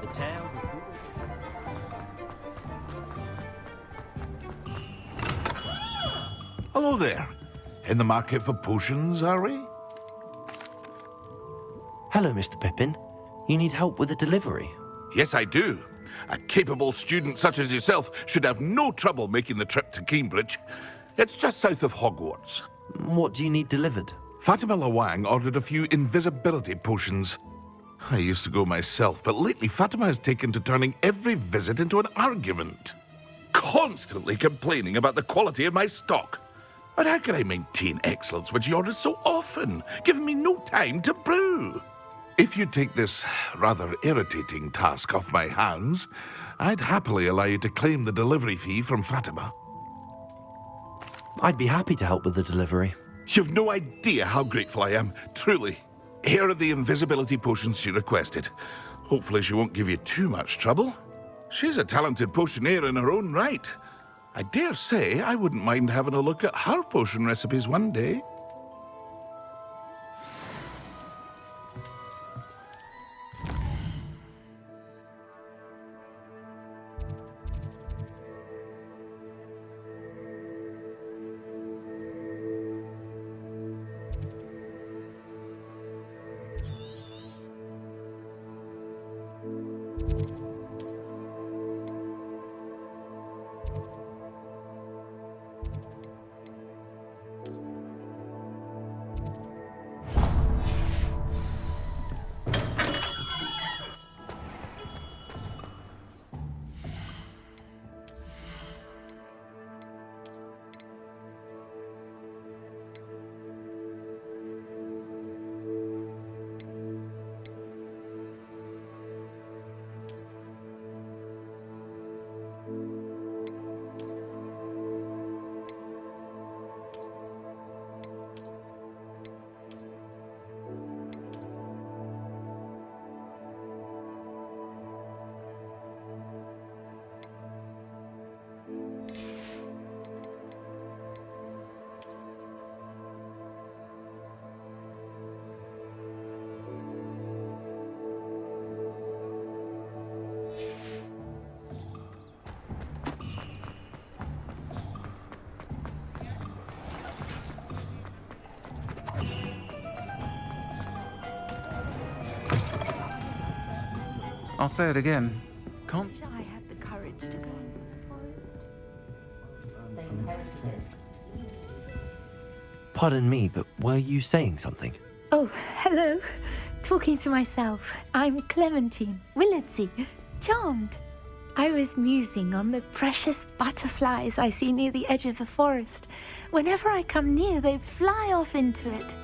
The town. Hello there. In the market for potions, are we? Hello, Mr. Pippin. You need help with a delivery? Yes, I do. A capable student such as yourself should have no trouble making the trip to Cambridge. It's just south of Hogwarts. What do you need delivered? Fatima Lawang ordered a few invisibility potions. I used to go myself, but lately Fatima has taken to turning every visit into an argument. Constantly complaining about the quality of my stock. But how can I maintain excellence when she orders so often, giving me no time to brew? If you take this rather irritating task off my hands, I'd happily allow you to claim the delivery fee from Fatima. I'd be happy to help with the delivery. You've no idea how grateful I am, truly. Here are the invisibility potions she requested. Hopefully she won't give you too much trouble. She's a talented potioneer in her own right. I dare say I wouldn't mind having a look at her potion recipes one day. I'll say it again. Can't... I had the courage to go. Pardon me, but were you saying something? Oh, hello. Talking to myself. I'm Clementine, Willardsey, charmed. I was musing on the precious butterflies I see near the edge of the forest. Whenever I come near, they fly off into it.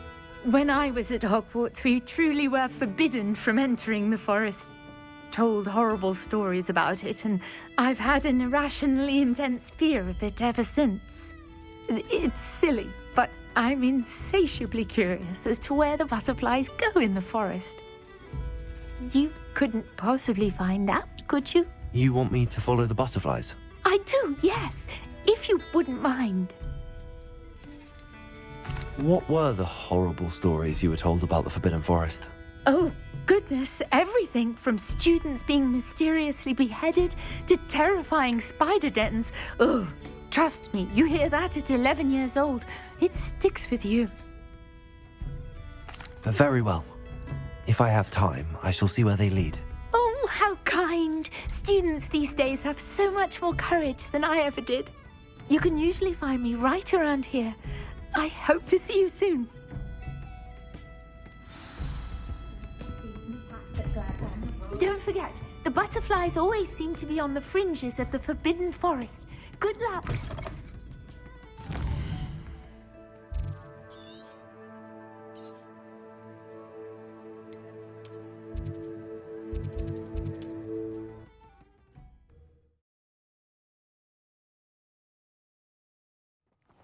When I was at Hogwarts, we truly were forbidden from entering the forest. Told horrible stories about it, and I've had an irrationally intense fear of it ever since. It's silly, but I'm insatiably curious as to where the butterflies go in the forest. You couldn't possibly find out, could you? You want me to follow the butterflies? I do, yes, if you wouldn't mind. What were the horrible stories you were told about the Forbidden Forest? Oh, goodness, everything from students being mysteriously beheaded to terrifying spider dens. Oh, trust me, you hear that at 11 years old. It sticks with you. Very well. If I have time, I shall see where they lead. Oh, how kind. Students these days have so much more courage than I ever did. You can usually find me right around here. I hope to see you soon. Don't forget, the butterflies always seem to be on the fringes of the Forbidden Forest. Good luck.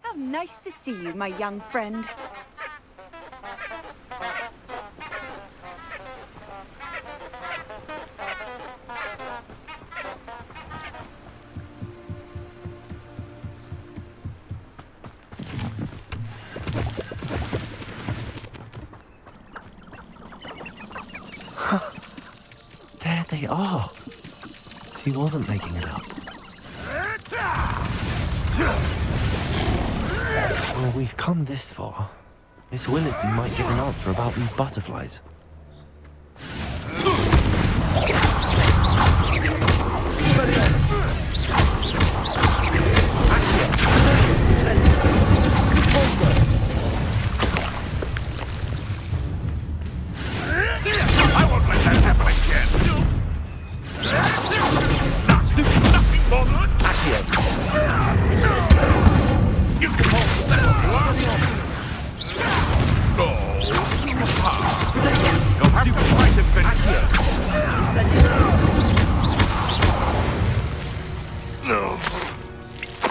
How nice to see you, my young friend. they are. She wasn't making it up. Well, we've come this far. Miss Willardsy might give an answer about these butterflies. I won't let that happen again. Nothing more than you can hold that. You'll have to fight it, No.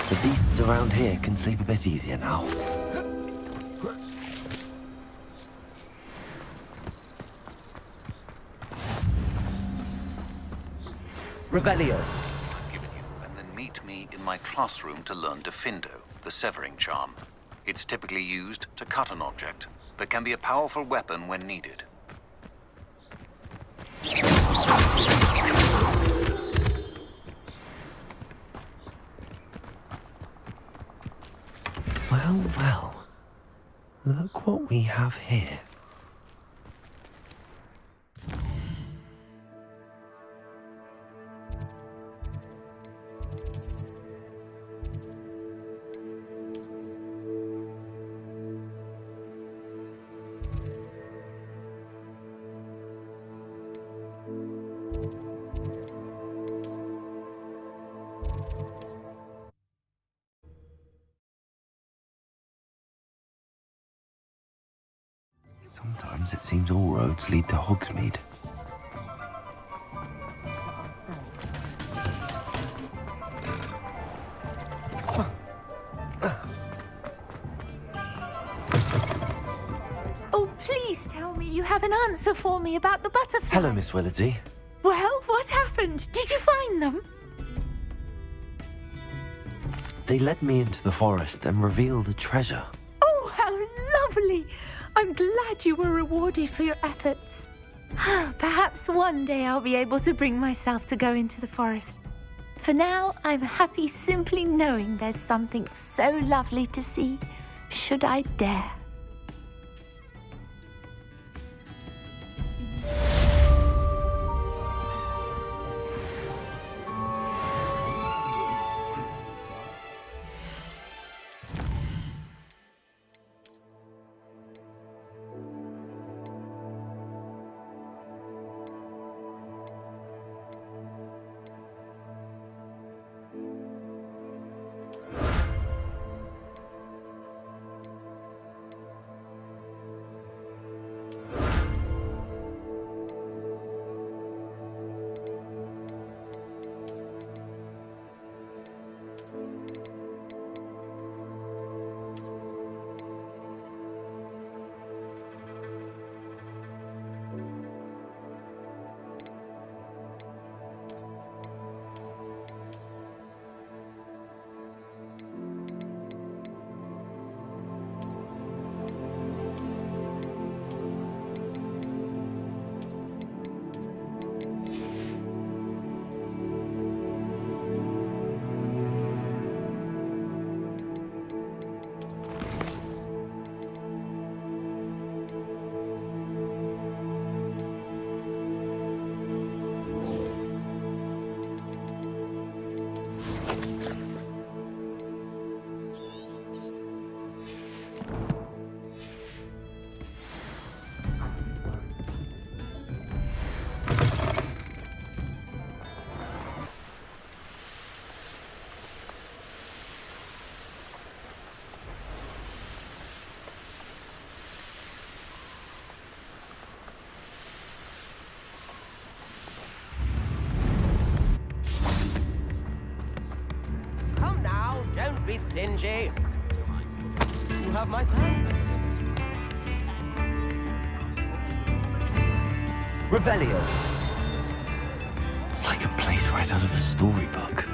The beasts around here can sleep a bit easier now. Revelio. Given you, and then meet me in my classroom to learn Defindo, the severing charm. It's typically used to cut an object, but can be a powerful weapon when needed. Well, well. Look what we have here. Sometimes it seems all roads lead to Hogsmeade. Oh, please tell me you have an answer for me about the butterfly. Hello, Miss Willardsy. Well, what happened? Did you find them? They led me into the forest and revealed a treasure. Oh, how lovely! I'm glad you were rewarded for your efforts. Perhaps one day I'll be able to bring myself to go into the forest. For now, I'm happy simply knowing there's something so lovely to see, should I dare. Don't be stingy. You have my thanks. Revelio. It's like a place right out of a storybook.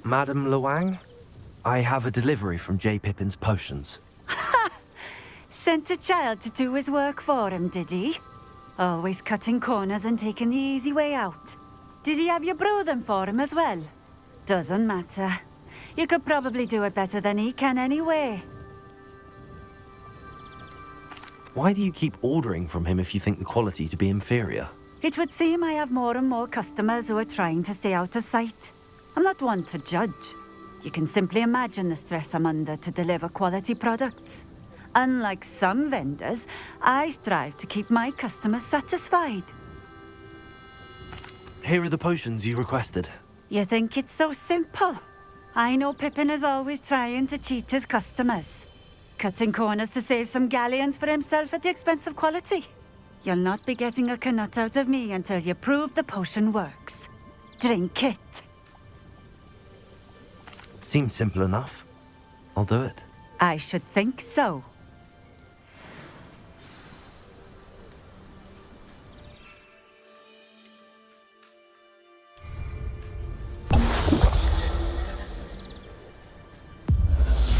Madame Luang? I have a delivery from J. Pippin's potions. Sent a child to do his work for him, did he? Always cutting corners and taking the easy way out. Did he have you brew them for him as well? Doesn't matter. You could probably do it better than he can anyway. Why do you keep ordering from him if you think the quality to be inferior? It would seem I have more and more customers who are trying to stay out of sight. I'm not one to judge. You can simply imagine the stress I'm under to deliver quality products. Unlike some vendors, I strive to keep my customers satisfied. Here are the potions you requested. You think it's so simple? I know Pippin is always trying to cheat his customers. Cutting corners to save some galleons for himself at the expense of quality. You'll not be getting a canut out of me until you prove the potion works. Drink it. Seems simple enough. I'll do it. I should think so.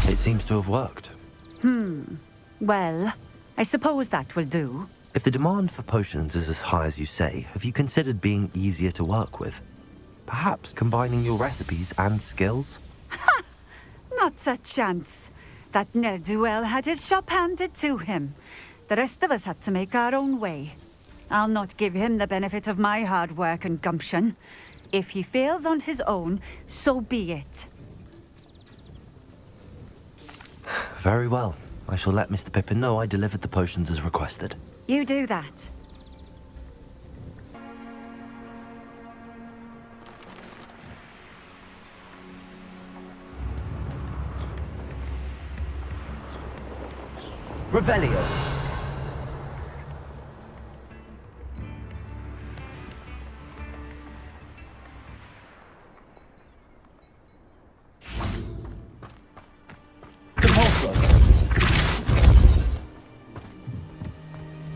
It seems to have worked. Well, I suppose that will do. If the demand for potions is as high as you say, have you considered being easier to work with? Perhaps combining your recipes and skills? Not a chance. That ne'er-do-well had his shop handed to him. The rest of us had to make our own way. I'll not give him the benefit of my hard work and gumption. If he fails on his own, so be it. Very well. I shall let Mr. Pippin know I delivered the potions as requested. You do that. Revelio. Compulso.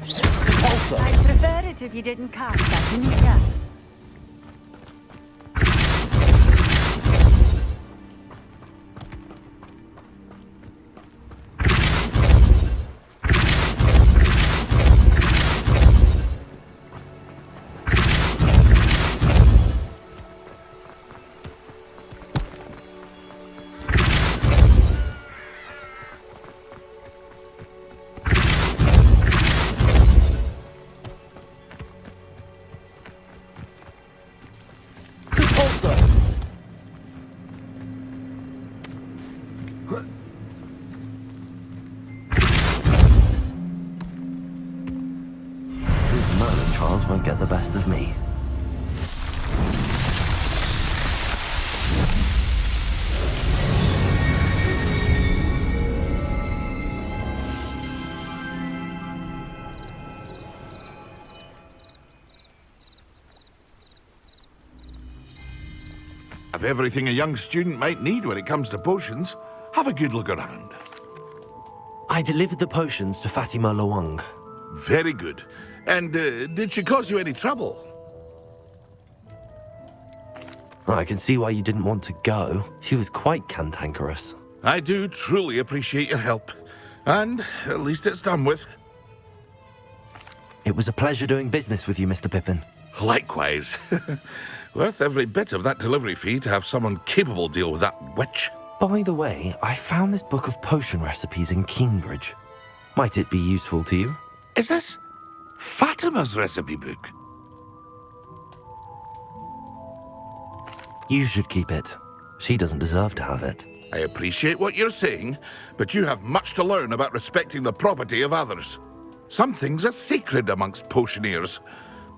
Compulso. I'd prefer it if you didn't cast that in here. These murder trials won't get the best of me. Have everything a young student might need when it comes to potions. Have a good look around. I delivered the potions to Fatima Luang. Very good. And did she cause you any trouble? I can see why you didn't want to go. She was quite cantankerous. I do truly appreciate your help. And at least it's done with. It was a pleasure doing business with you, Mr. Pippin. Likewise. Worth every bit of that delivery fee to have someone capable deal with that witch. By the way, I found this book of potion recipes in Cambridge. Might it be useful to you? Is this Fatima's recipe book? You should keep it. She doesn't deserve to have it. I appreciate what you're saying, but you have much to learn about respecting the property of others. Some things are sacred amongst potioneers.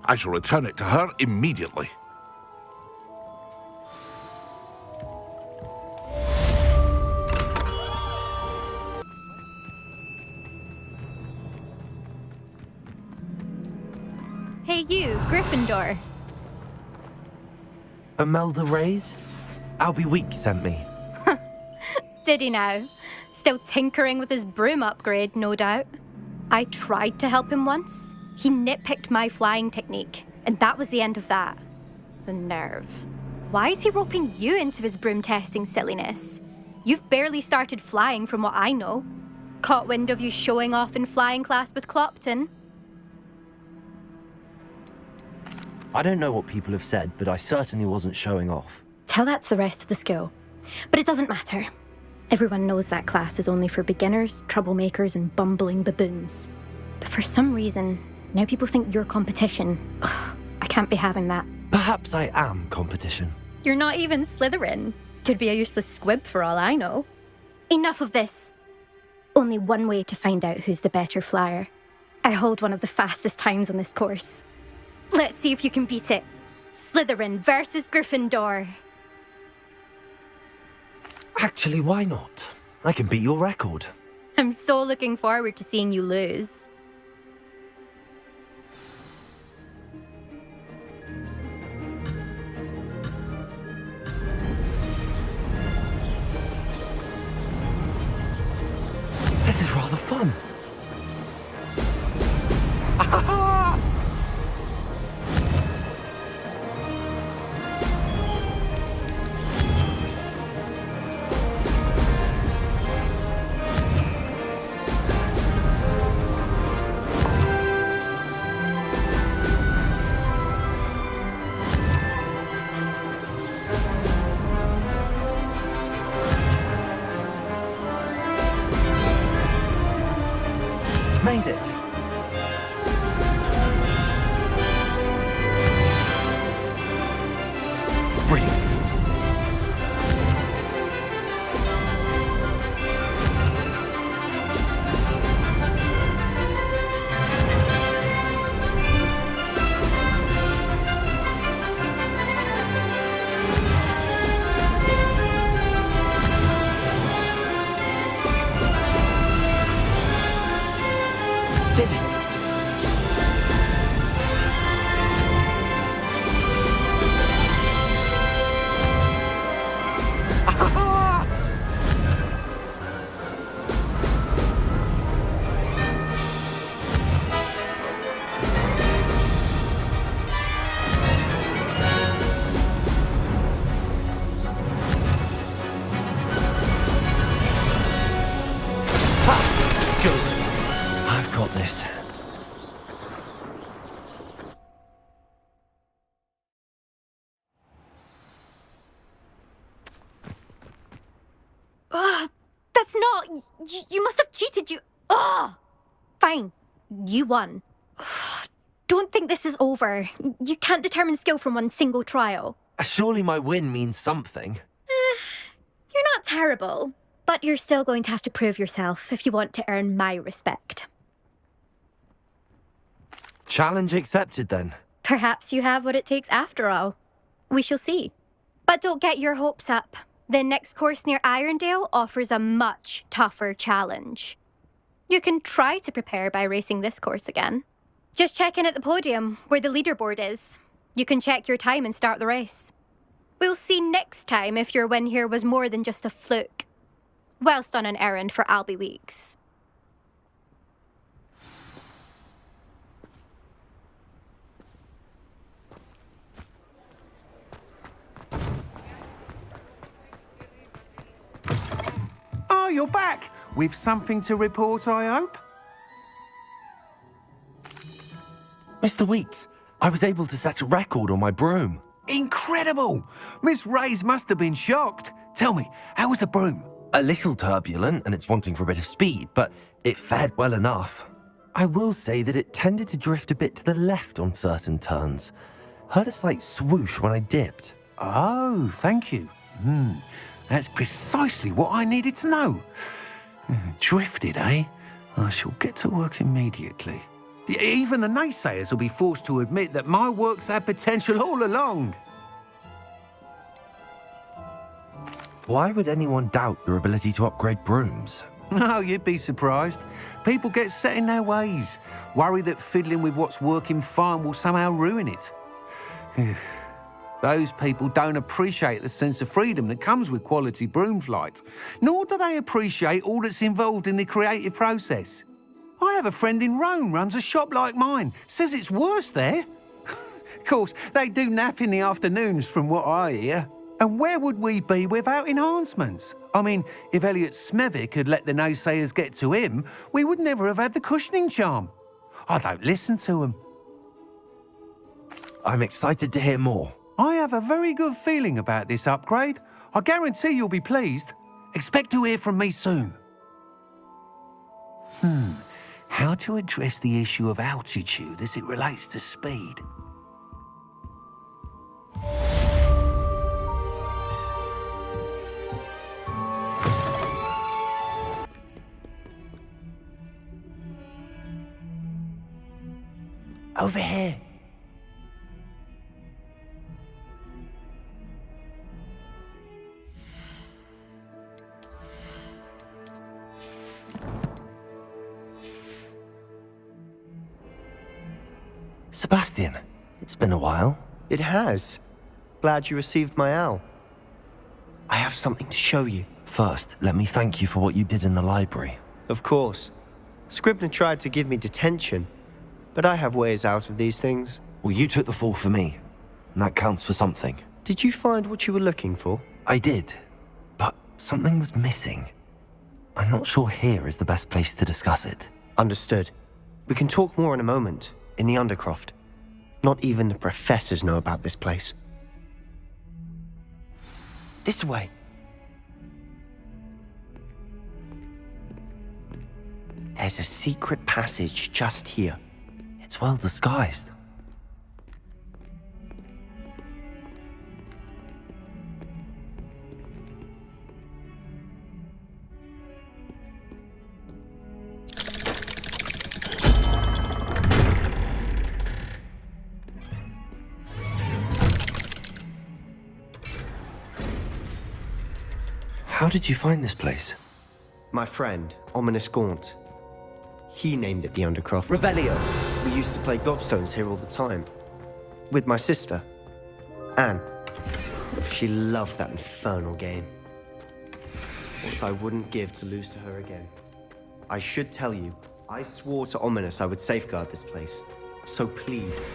I shall return it to her immediately. Hey you, Gryffindor. Imelda Reyes? Albie Week sent me. Did he now? Still tinkering with his broom upgrade, no doubt. I tried to help him once. He nitpicked my flying technique, and that was the end of that. The nerve. Why is he roping you into his broom testing silliness? You've barely started flying from what I know. Caught wind of you showing off in flying class with Clopton. I don't know what people have said, but I certainly wasn't showing off. Tell that to the rest of the school. But it doesn't matter. Everyone knows that class is only for beginners, troublemakers, and bumbling baboons. But for some reason, now people think you're competition. Ugh, I can't be having that. Perhaps I am competition. You're not even Slytherin. Could be a useless squib for all I know. Enough of this. Only one way to find out who's the better flyer. I hold one of the fastest times on this course. Let's see if you can beat it. Slytherin versus Gryffindor. Actually, why not? I can beat your record. I'm so looking forward to seeing you lose. This is rather fun. Made it. Brilliant. Did it. Good. I've got this. That's not... You must have cheated, you... Ugh! Fine. You won. Don't think this is over. You can't determine skill from one single trial. Surely my win means something. You're not terrible, but you're still going to have to prove yourself if you want to earn my respect. Challenge accepted then. Perhaps you have what it takes after all. We shall see. But don't get your hopes up. The next course near Irondale offers a much tougher challenge. You can try to prepare by racing this course again. Just check in at the podium, where the leaderboard is. You can check your time and start the race. We'll see next time if your win here was more than just a fluke. Whilst on an errand for Albie Weeks. Oh, you're back! With something to report, I hope? Mr. Weeks, I was able to set a record on my broom. Incredible! Miss Reyes must have been shocked. Tell me, how was the broom? A little turbulent and it's wanting for a bit of speed, but it fared well enough. I will say that it tended to drift a bit to the left on certain turns. Heard a slight swoosh when I dipped. Oh, thank you. That's precisely what I needed to know. Drifted, eh? I shall get to work immediately. Even the naysayers will be forced to admit that my work's had potential all along. Why would anyone doubt your ability to upgrade brooms? No, you'd be surprised. People get set in their ways, worry that fiddling with what's working fine will somehow ruin it. Those people don't appreciate the sense of freedom that comes with quality broom flight, nor do they appreciate all that's involved in the creative process. I have a friend in Rome runs a shop like mine, says it's worse there. course, they do nap in the afternoons from what I hear. And where would we be without enhancements? I mean, if Elliot Smethwick had let the naysayers get to him, we would never have had the cushioning charm. I don't listen to them. I'm excited to hear more. I have a very good feeling about this upgrade. I guarantee you'll be pleased. Expect to hear from me soon. How to address the issue of altitude as it relates to speed? Over here. Sebastian, it's been a while. It has. Glad you received my owl. I have something to show you. First, let me thank you for what you did in the library. Of course. Scribner tried to give me detention, but I have ways out of these things. Well, you took the fall for me, and that counts for something. Did you find what you were looking for? I did, but something was missing. I'm not sure here is the best place to discuss it. Understood. We can talk more in a moment, in the Undercroft. Not even the professors know about this place. This way. There's a secret passage just here. It's well disguised. How did you find this place? My friend, Ominous Gaunt. He named it the Undercroft. Revelio. We used to play gobstones here all the time. With my sister, Anne. She loved that infernal game. What I wouldn't give to lose to her again. I should tell you, I swore to Ominous I would safeguard this place. So please,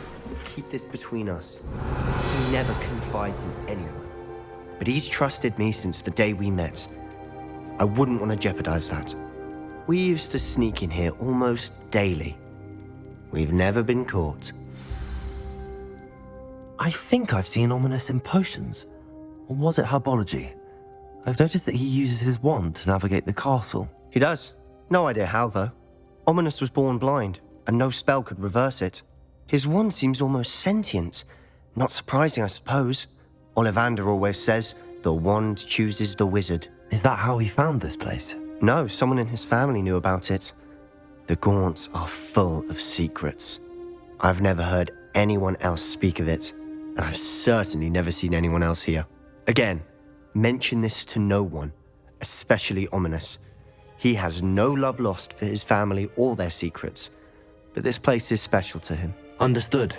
keep this between us. He never confides in anyone. But he's trusted me since the day we met. I wouldn't want to jeopardize that. We used to sneak in here almost daily. We've never been caught. I think I've seen Ominous in potions. Or was it herbology? I've noticed that he uses his wand to navigate the castle. He does. No idea how, though. Ominous was born blind, and no spell could reverse it. His wand seems almost sentient. Not surprising, I suppose. Ollivander always says, the wand chooses the wizard. Is that how he found this place? No, someone in his family knew about it. The Gaunts are full of secrets. I've never heard anyone else speak of it, and I've certainly never seen anyone else here. Again, mention this to no one, especially Ominous. He has no love lost for his family or their secrets, but this place is special to him. Understood.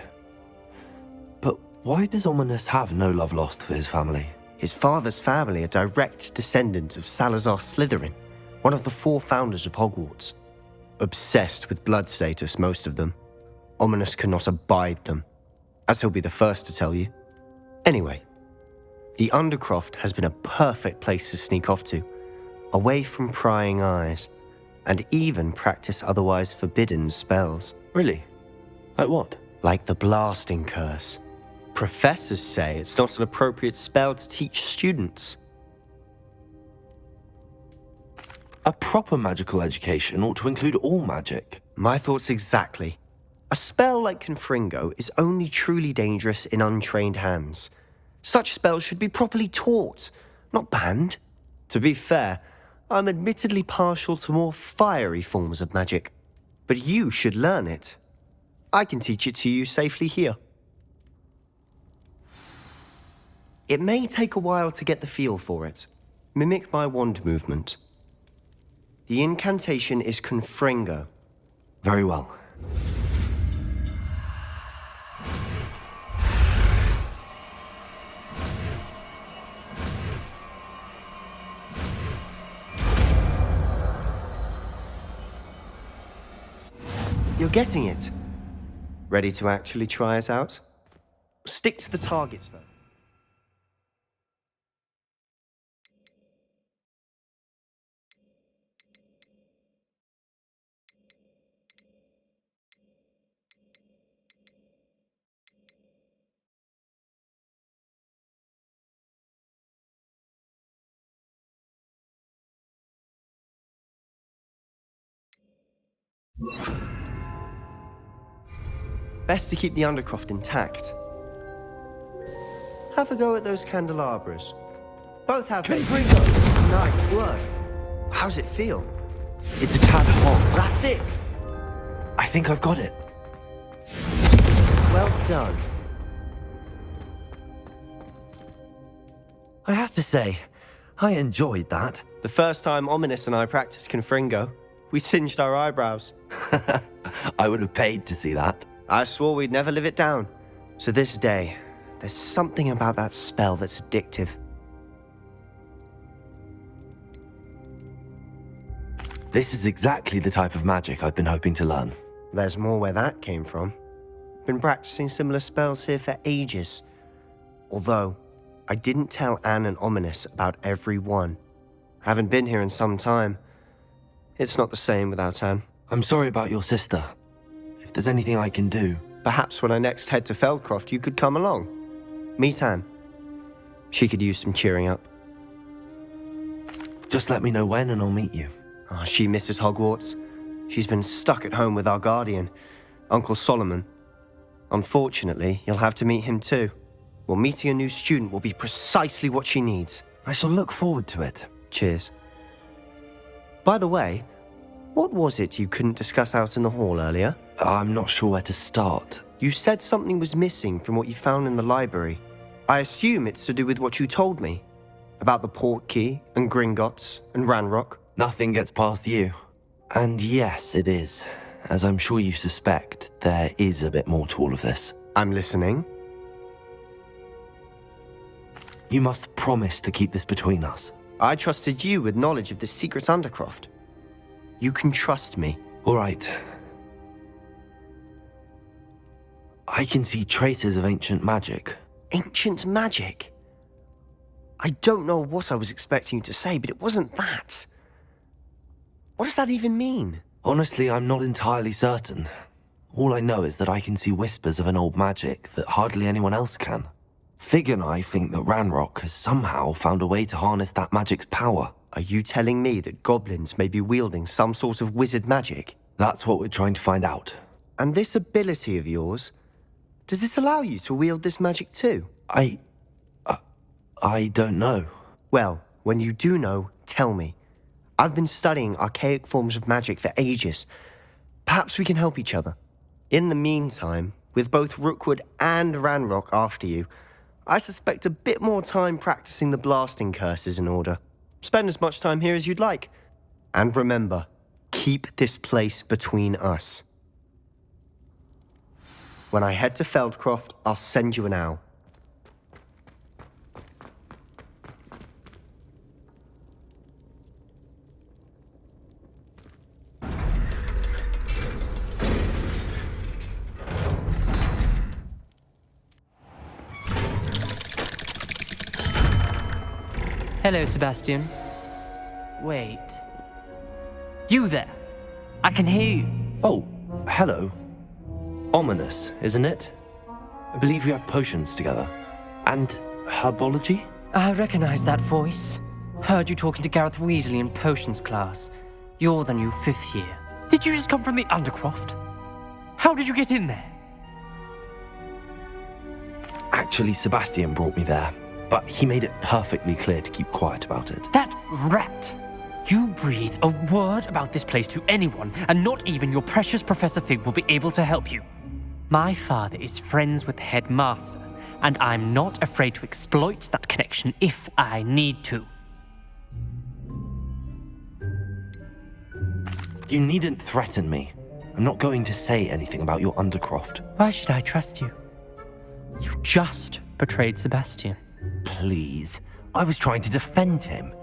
But why does Ominous have no love lost for his family? His father's family are direct descendants of Salazar Slytherin, one of the 4 founders of Hogwarts. Obsessed with blood status, most of them. Ominous cannot abide them, as he'll be the first to tell you. Anyway, the Undercroft has been a perfect place to sneak off to, away from prying eyes, and even practice otherwise forbidden spells. Really? Like what? Like the Blasting Curse. Professors say it's not an appropriate spell to teach students. A proper magical education ought to include all magic. My thoughts exactly. A spell like Confringo is only truly dangerous in untrained hands. Such spells should be properly taught, not banned. To be fair, I'm admittedly partial to more fiery forms of magic. But you should learn it. I can teach it to you safely here. It may take a while to get the feel for it. Mimic my wand movement. The incantation is Confringo. Very well. You're getting it. Ready to actually try it out? Stick to the targets, though. Best to keep the Undercroft intact. Have a go at those candelabras. Both have their uses. Nice work. How's it feel? It's a tad hot. That's it. I think I've got it. Well done. I have to say, I enjoyed that. The first time Ominous and I practiced Confringo, we singed our eyebrows. I would have paid to see that. I swore we'd never live it down. So this day, there's something about that spell that's addictive. This is exactly the type of magic I've been hoping to learn. There's more where that came from. Been practicing similar spells here for ages. Although, I didn't tell Anne and Ominous about every one. Haven't been here in some time. It's not the same without Anne. I'm sorry about your sister. If there's anything I can do... Perhaps when I next head to Feldcroft, you could come along. Meet Anne. She could use some cheering up. Just let me know when and I'll meet you. Oh, she misses Hogwarts. She's been stuck at home with our guardian, Uncle Solomon. Unfortunately, you'll have to meet him too. Well, meeting a new student will be precisely what she needs. I shall look forward to it. Cheers. By the way, what was it you couldn't discuss out in the hall earlier? I'm not sure where to start. You said something was missing from what you found in the library. I assume it's to do with what you told me. About the Portkey, and Gringotts, and Ranrock. Nothing gets past you. And yes, it is. As I'm sure you suspect, there is a bit more to all of this. I'm listening. You must promise to keep this between us. I trusted you with knowledge of the secret Undercroft. You can trust me. All right. I can see traces of ancient magic. Ancient magic? I don't know what I was expecting you to say, but it wasn't that. What does that even mean? Honestly, I'm not entirely certain. All I know is that I can see whispers of an old magic that hardly anyone else can. Fig and I think that Ranrock has somehow found a way to harness that magic's power. Are you telling me that goblins may be wielding some sort of wizard magic? That's what we're trying to find out. And this ability of yours, does it allow you to wield this magic too? I don't know. Well, when you do know, tell me. I've been studying archaic forms of magic for ages. Perhaps we can help each other. In the meantime, with both Rookwood and Ranrock after you, I suspect a bit more time practicing the blasting curse is in order. Spend as much time here as you'd like. And remember, keep this place between us. When I head to Feldcroft, I'll send you an owl. Hello, Sebastian. Wait. You there? I can hear you. Oh, hello. Ominous, isn't it? I believe we have potions together. And herbology? I recognize that voice. Heard you talking to Gareth Weasley in potions class. You're the new 5th year. Did you just come from the Undercroft? How did you get in there? Actually, Sebastian brought me there. But he made it perfectly clear to keep quiet about it. That rat! You breathe a word about this place to anyone, and not even your precious Professor Fig will be able to help you. My father is friends with the headmaster, and I'm not afraid to exploit that connection if I need to. You needn't threaten me. I'm not going to say anything about your Undercroft. Why should I trust you? You just betrayed Sebastian. Please. I was trying to defend him.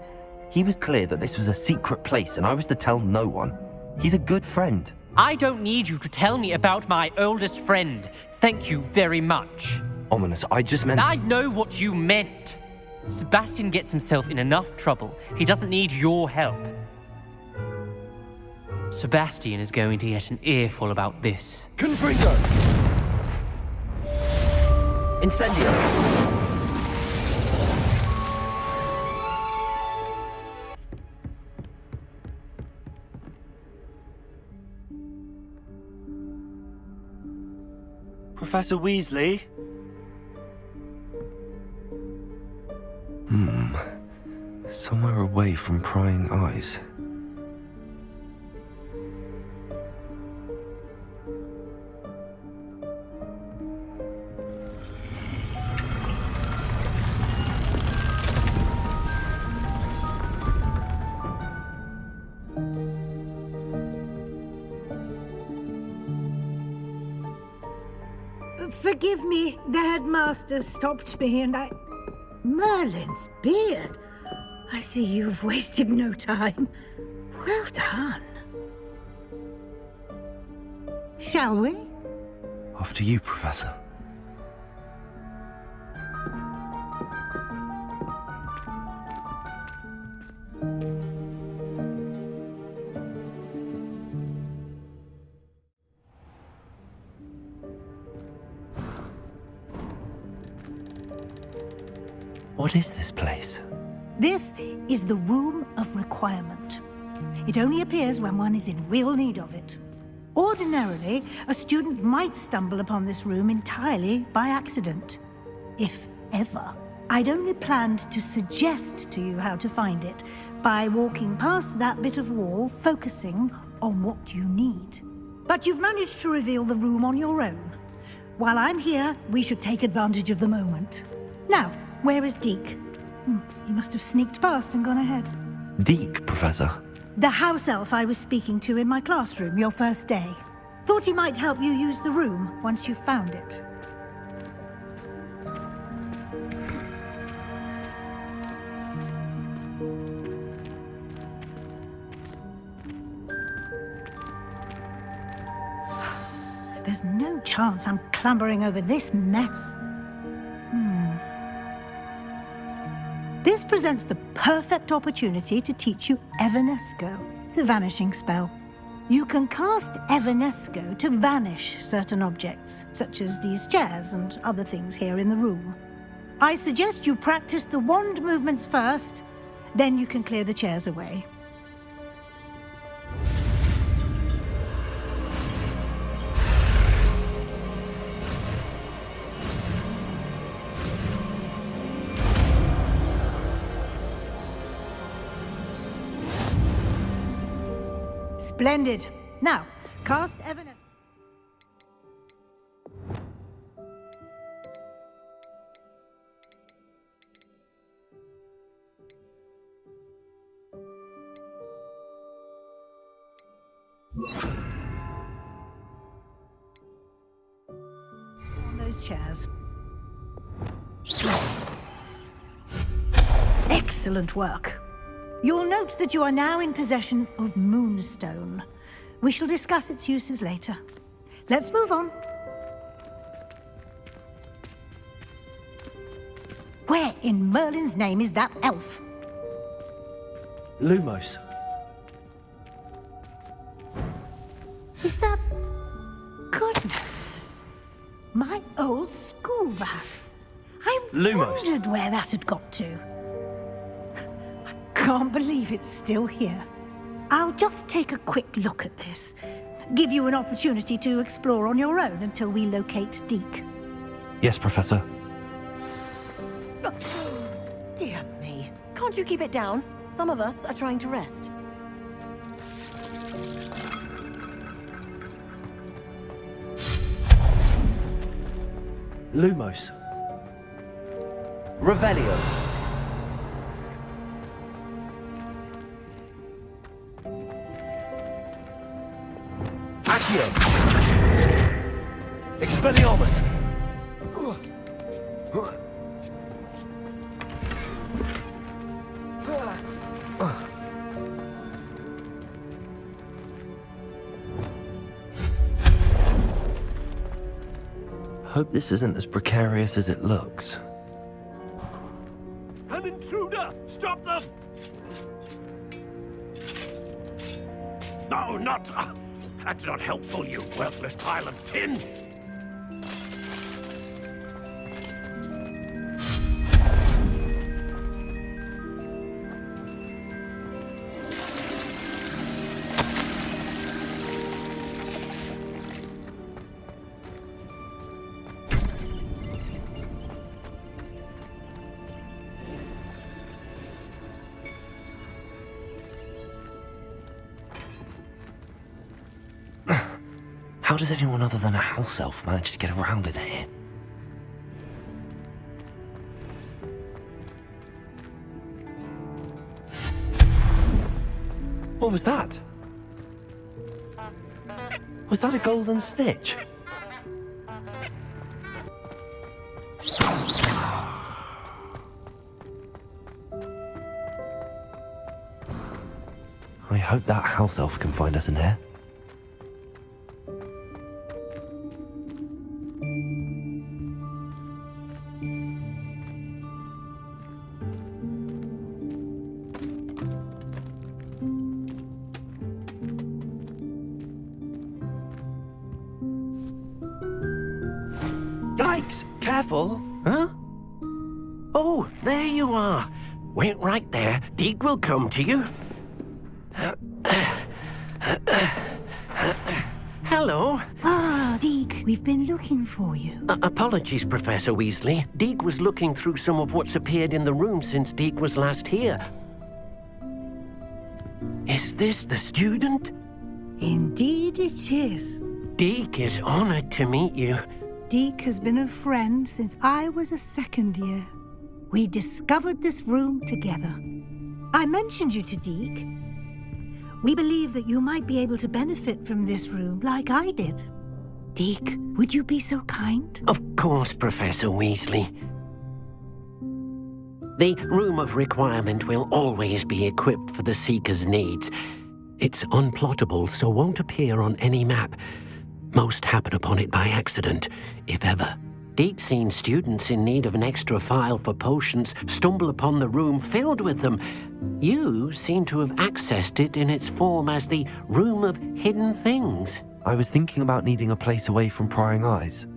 He was clear that this was a secret place and I was to tell no one. He's a good friend. I don't need you to tell me about my oldest friend. Thank you very much. ominous. I just meant... I know what you meant. Sebastian gets himself in enough trouble. He doesn't need your help. Sebastian is going to get an earful about this. Confringo! Incendio! Professor Weasley? Somewhere away from prying eyes. Forgive me, the headmaster stopped me and I... Merlin's beard. I see you've wasted no time. Well done. Shall we? After you, Professor. What is this place? This is the Room of Requirement. It only appears when one is in real need of it. Ordinarily, a student might stumble upon this room entirely by accident, if ever. I'd only planned to suggest to you how to find it by walking past that bit of wall, focusing on what you need. But you've managed to reveal the room on your own. While I'm here, we should take advantage of the moment. Now, where is Deke? He must have sneaked past and gone ahead. Deke, Professor. The house elf I was speaking to in my classroom your first day. Thought he might help you use the room once you found it. There's no chance I'm clambering over this mess. This presents the perfect opportunity to teach you Evanesco, the vanishing spell. You can cast Evanesco to vanish certain objects, such as these chairs and other things here in the room. I suggest you practice the wand movements first, then you can clear the chairs away. Splendid. Now, cast Evanesco. On those chairs. Excellent work. You'll note that you are now in possession of Moonstone. We shall discuss its uses later. Let's move on. Where in Merlin's name is that elf? Lumos. Is that... Goodness. My old school bag. I Lumos. wondered where that had got to. Can't believe it's still here. I'll just take a quick look at this. Give you an opportunity to explore on your own until we locate Deke. Yes, Professor. Dear me. Can't you keep it down? Some of us are trying to rest. Lumos. Revelio. Accio. Expelliarmus. Hope this isn't as precarious as it looks. An intruder! Stop them! No, not... that's not helpful, you worthless pile of tin! How does anyone other than a house elf manage to get around in here? What was that? Was that a golden snitch? I hope that house elf can find us in here. Yikes! Careful! Huh? Oh, there you are. Wait right there. Deek will come to you. Hello. Ah, Deek, we've been looking for you. Apologies, Professor Weasley. Deek was looking through some of what's appeared in the room since Deek was last here. Is this the student? Indeed it is. Deek is honored to meet you. Deek has been a friend since I was a second year. We discovered this room together. I mentioned you to Deek. We believe that you might be able to benefit from this room like I did. Deek, would you be so kind? Of course, Professor Weasley. The Room of Requirement will always be equipped for the Seeker's needs. It's unplottable, so won't appear on any map. Most happen upon it by accident, if ever. Deek's seen students in need of an extra file for potions stumble upon the room filled with them. You seem to have accessed it in its form as the Room of Hidden Things. I was thinking about needing a place away from prying eyes.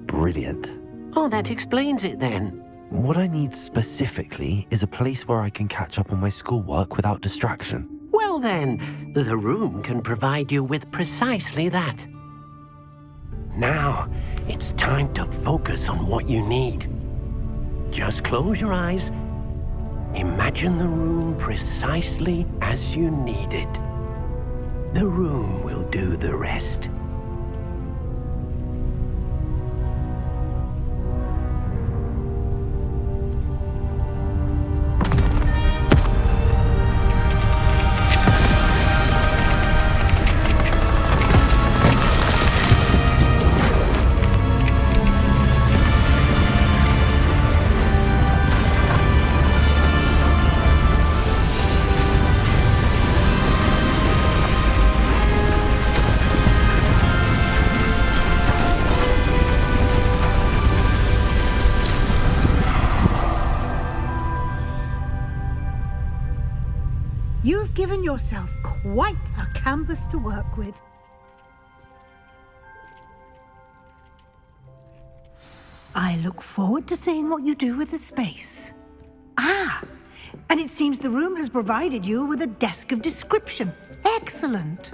Brilliant. Oh, that explains it then. What I need specifically is a place where I can catch up on my schoolwork without distraction. Well then, the room can provide you with precisely that. Now, it's time to focus on what you need. Just close your eyes. Imagine the room precisely as you need it. The room will do the rest. You've given yourself quite a canvas to work with. I look forward to seeing what you do with the space. Ah, and it seems the room has provided you with a desk of description. Excellent.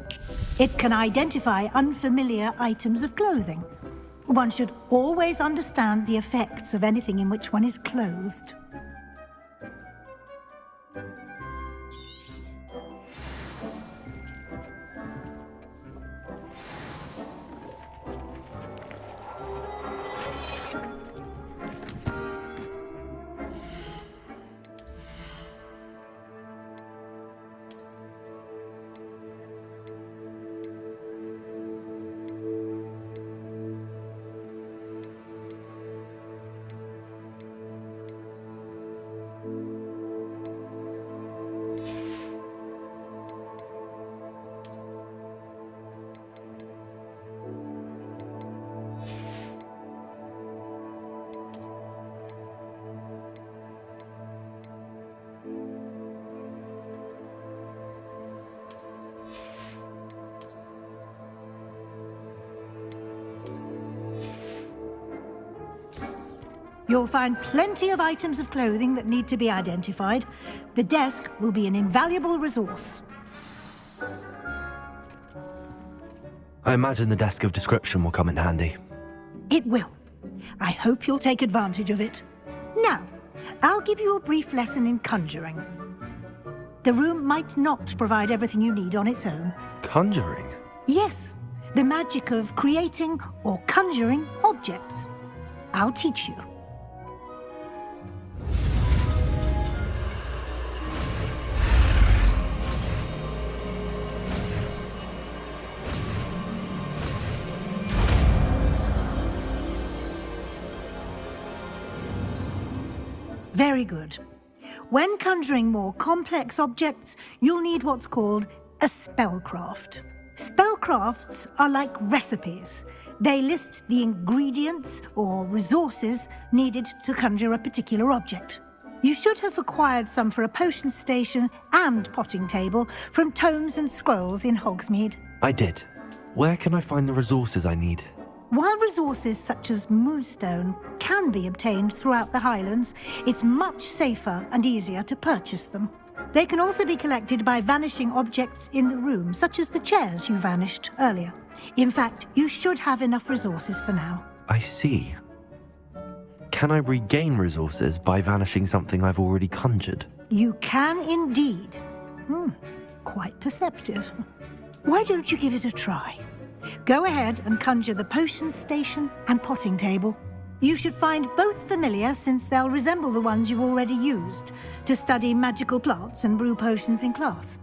It can identify unfamiliar items of clothing. One should always understand the effects of anything in which one is clothed. You'll find plenty of items of clothing that need to be identified. The desk will be an invaluable resource. I imagine the desk of description will come in handy. It will. I hope you'll take advantage of it. Now, I'll give you a brief lesson in conjuring. The room might not provide everything you need on its own. Conjuring? Yes, the magic of creating or conjuring objects. I'll teach you. Very good. When conjuring more complex objects, you'll need what's called a spellcraft. Spellcrafts are like recipes. They list the ingredients or resources needed to conjure a particular object. You should have acquired some for a potion station and potting table from tomes and scrolls in Hogsmeade. I did. Where can I find the resources I need? While resources such as moonstone can be obtained throughout the Highlands, it's much safer and easier to purchase them. They can also be collected by vanishing objects in the room, such as the chairs you vanished earlier. In fact, you should have enough resources for now. I see. Can I regain resources by vanishing something I've already conjured? You can indeed. Quite perceptive. Why don't you give it a try? Go ahead and conjure the potion station and potting table. You should find both familiar, since they'll resemble the ones you've already used to study magical plants and brew potions in class.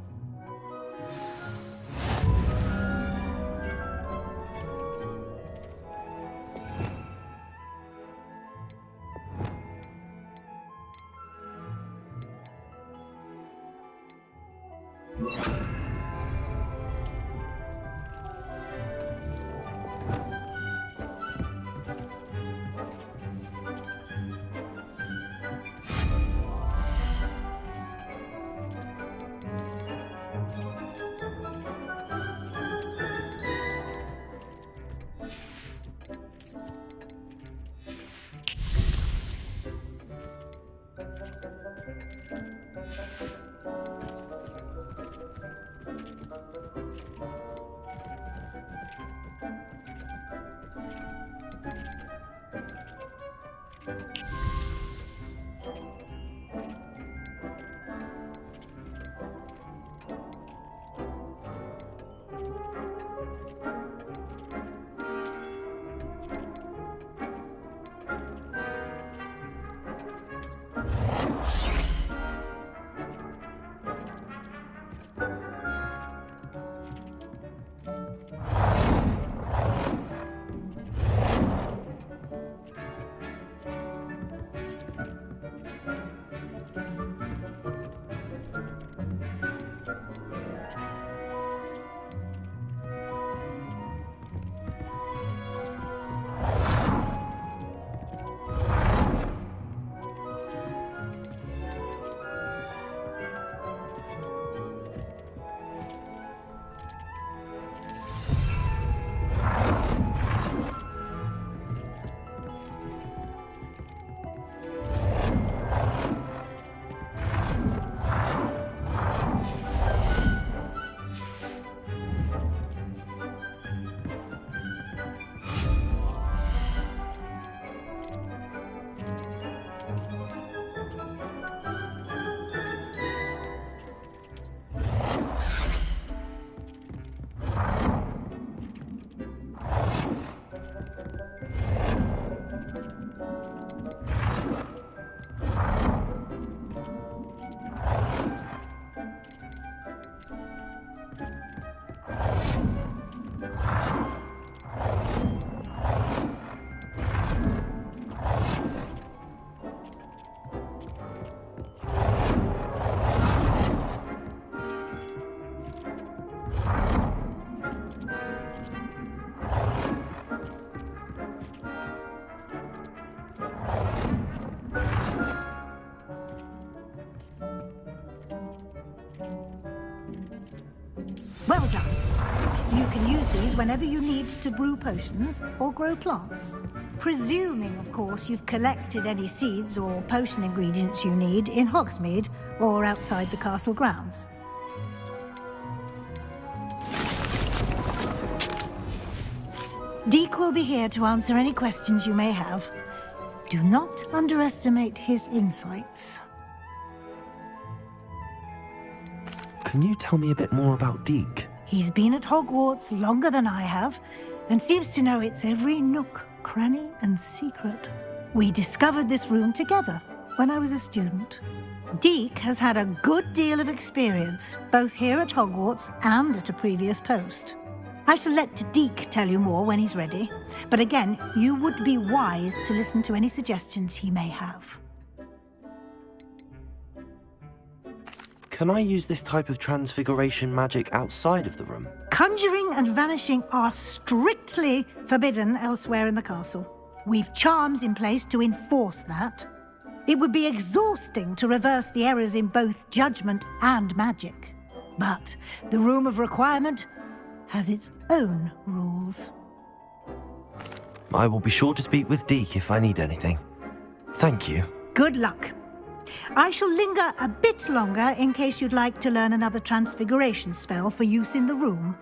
You can use these whenever you need to brew potions or grow plants. Presuming, of course, you've collected any seeds or potion ingredients you need in Hogsmeade or outside the castle grounds. Deke will be here to answer any questions you may have. Do not underestimate his insights. Can you tell me a bit more about Deke? He's been at Hogwarts longer than I have, and seems to know its every nook, cranny, and secret. We discovered this room together when I was a student. Deke has had a good deal of experience, both here at Hogwarts and at a previous post. I shall let Deke tell you more when he's ready, but again, you would be wise to listen to any suggestions he may have. Can I use this type of transfiguration magic outside of the room? Conjuring and vanishing are strictly forbidden elsewhere in the castle. We've charms in place to enforce that. It would be exhausting to reverse the errors in both judgment and magic. But the Room of Requirement has its own rules. I will be sure to speak with Deke if I need anything. Thank you. Good luck. I shall linger a bit longer in case you'd like to learn another transfiguration spell for use in the room.